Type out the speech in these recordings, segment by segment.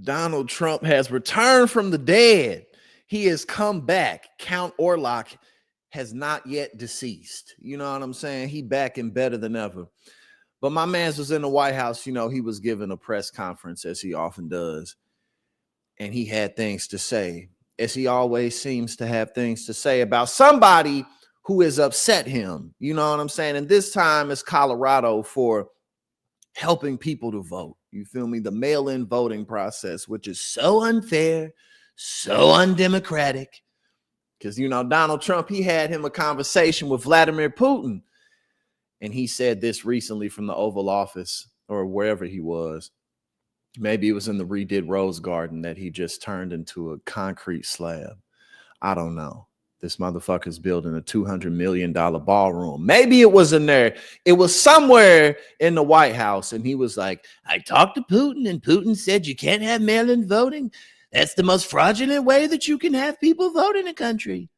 Donald Trump has returned from the dead. He has come back. Count Orlok has not yet deceased. You know what I'm saying? He back and better than ever. But my man's was in the White House. You know, he was giving a press conference as he often does. And he had things to say, as he always seems to have things to say about somebody who has upset him. You know what I'm saying? And this time it's Colorado for helping people to vote. You feel me? The mail-in voting process, which is so unfair, so undemocratic. Because, you know, Donald Trump, he had him a conversation with Vladimir Putin. And he said this recently from the Oval Office or wherever he was. Maybe it was in the redid Rose Garden that he just turned into a concrete slab. I don't know. This motherfucker's building a $200 million ballroom. Maybe it was in there. It was somewhere in the White House. And he was like, I talked to Putin and Putin said you can't have mail-in voting. That's the most fraudulent way that you can have people vote in a country.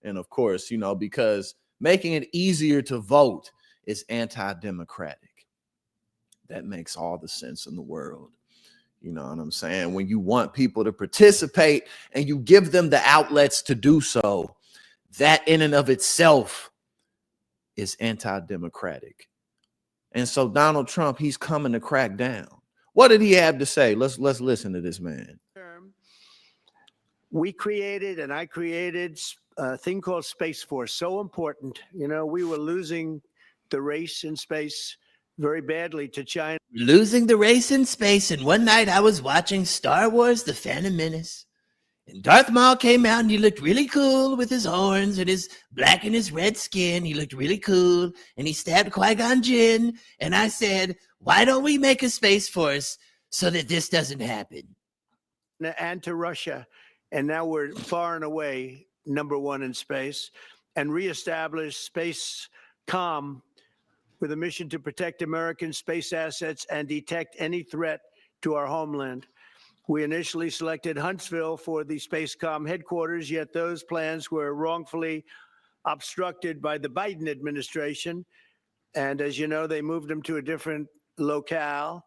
And of course, you know, because making it easier to vote is anti-democratic. That makes all the sense in the world. You know what I'm saying? When you want people to participate and you give them the outlets to do so, that in and of itself is anti-democratic. And so Donald Trump, he's coming to crack down. What did he have to say? Let's listen to this man. We created and I created a thing called Space Force. So important. You know, we were losing the race in space very badly to China. Losing the race in space, and one night I was watching Star Wars The Phantom Menace, and Darth Maul came out and he looked really cool with his horns and his black and his red skin. He looked really cool, and he stabbed Qui-Gon Jinn, and I said, why don't we make a Space Force so that this doesn't happen? And to Russia, and now we're far and away #1 in space, and reestablish Space Com with a mission to protect American space assets and detect any threat to our homeland. We initially selected Huntsville for the Spacecom headquarters, yet those plans were wrongfully obstructed by the Biden administration. And as you know, they moved them to a different locale.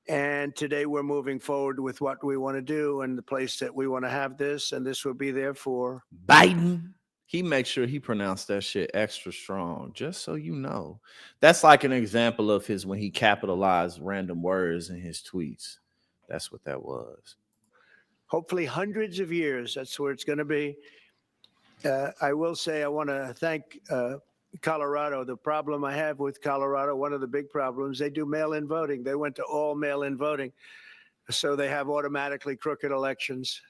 And today we're moving forward with what we want to do and the place that we want to have this. And this will be there for Biden. He makes sure he pronounced that shit extra strong, just so you know. That's like an example of his when he capitalized random words in his tweets. That's what that was. Hopefully hundreds of years. That's where it's going to be. I will say I want to thank Colorado. The problem I have with Colorado, one of the big problems, they do mail-in voting. They went to all mail-in voting. So they have automatically crooked elections.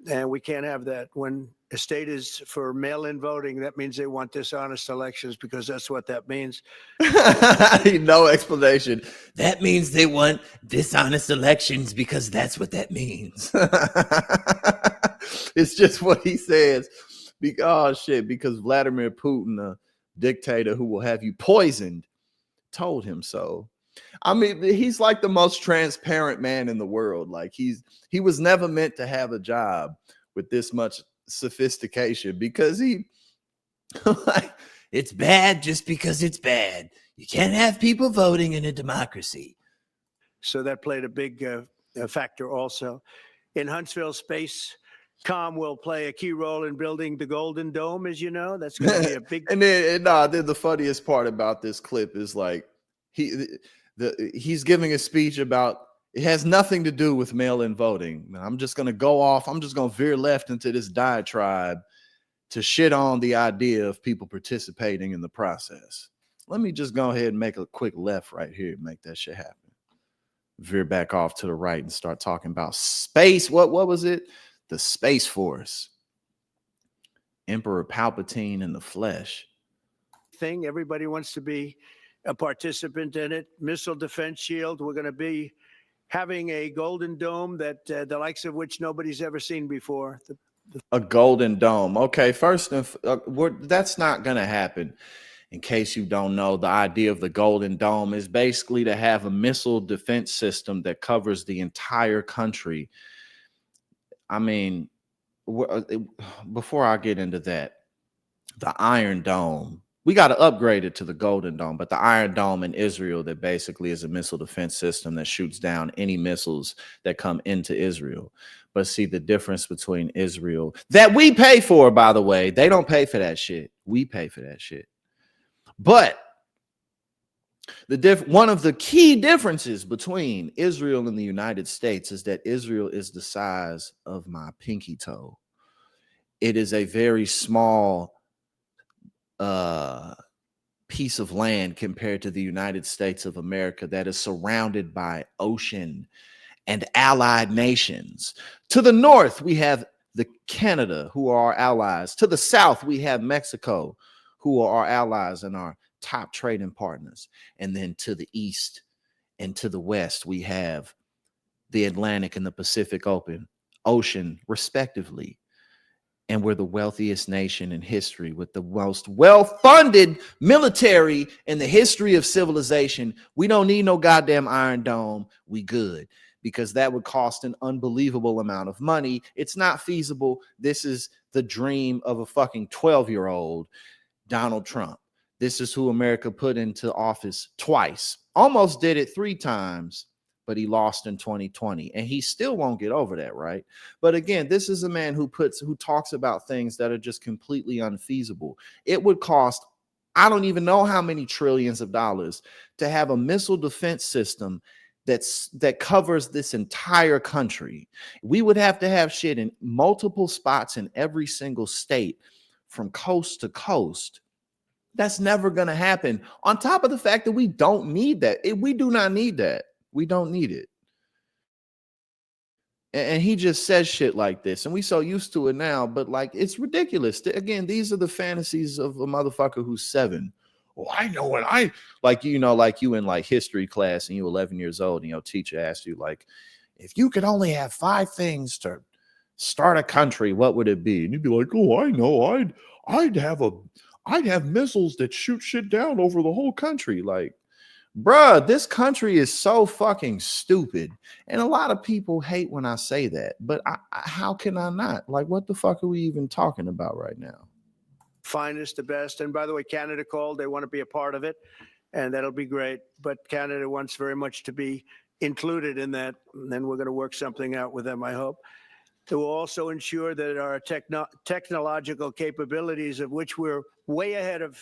And we can't have that. When a state is for mail-in voting, that means they want dishonest elections, because that's what that means. No explanation. That means they want dishonest elections because that's what that means. It's just what he says. Oh, shit, because Vladimir Putin, a dictator who will have you poisoned, told him so. I mean, he's like the most transparent man in the world. Like he was never meant to have a job with this much sophistication, because he like, it's bad just because it's bad. You can't have people voting in a democracy. So that played a big factor also. In Huntsville, Spacecom will play a key role in building the Golden Dome, as you know. That's going to be a big... And then the funniest part about this clip is like he's giving a speech about it has nothing to do with mail-in voting. I'm just going to go off. I'm just going to veer left into this diatribe to shit on the idea of people participating in the process. Let me just go ahead and make a quick left right here and make that shit happen. Veer back off to the right and start talking about space. What was it? The Space Force. Emperor Palpatine in the flesh. Thing. Everybody wants to be a participant in it. Missile Defense Shield. We're going to be having a Golden Dome that the likes of which nobody's ever seen before. A Golden Dome. Okay, first, that's not going to happen. In case you don't know, the idea of the Golden Dome is basically to have a missile defense system that covers the entire country. I mean, before I get into that, the Iron Dome We got to upgrade it to the Golden Dome, but the Iron Dome in Israel that basically is a missile defense system that shoots down any missiles that come into Israel. But see, the difference between Israel that we pay for, by the way, they don't pay for that shit. We pay for that shit. But one of the key differences between Israel and the United States is that Israel is the size of my pinky toe. It is a very small piece of land compared to the United States of America that is surrounded by ocean and allied nations. To the north, we have the Canada, who are our allies. To the south, we have Mexico, who are our allies and our top trading partners. And then to the east and to the west, we have the Atlantic and the Pacific Ocean, respectively. And we're the wealthiest nation in history with the most well-funded military in the history of civilization. We don't need no goddamn Iron Dome. We good, because that would cost an unbelievable amount of money. It's not feasible. This is the dream of a fucking 12-year-old, Donald Trump. This is who America put into office twice. Almost did it 3 times, but he lost in 2020, and he still won't get over that, right? But again, this is a man who talks about things that are just completely unfeasible. It would cost, I don't even know how many trillions of dollars to have a missile defense system that covers this entire country. We would have to have shit in multiple spots in every single state from coast to coast. That's never going to happen. On top of the fact that we don't need that. We do not need that. We don't need it. And he just says shit like this. And we so used to it now, but like, it's ridiculous. Again, these are the fantasies of a motherfucker who's 7. Well, I know what like you in like history class and you're 11 years old and your teacher asked you, like, if you could only have 5 things to start a country, what would it be? And you'd be like, oh, I know, I'd have missiles that shoot shit down over the whole country. Like, bruh, this country is so fucking stupid. And a lot of people hate when I say that, but how can I not? Like, what the fuck are we even talking about right now? Finest, the best. And by the way, Canada called. They want to be a part of it, and that'll be great. But Canada wants very much to be included in that. And then we're going to work something out with them, I hope. It will also ensure that our technological capabilities, of which we're way ahead of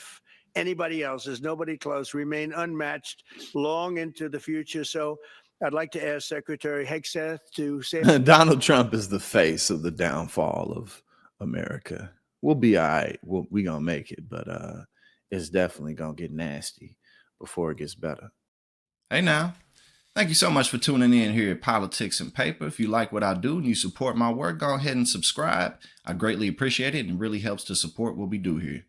anybody else, there's nobody close, remain unmatched long into the future. So I'd like to ask Secretary Hegseth to say Donald Trump is the face of the downfall of America. We'll be all right. We're going to make it, but it's definitely going to get nasty before it gets better. Hey now, thank you so much for tuning in here at Politics and Paper. If you like what I do and you support my work, go ahead and subscribe. I greatly appreciate it and really helps to support what we do here.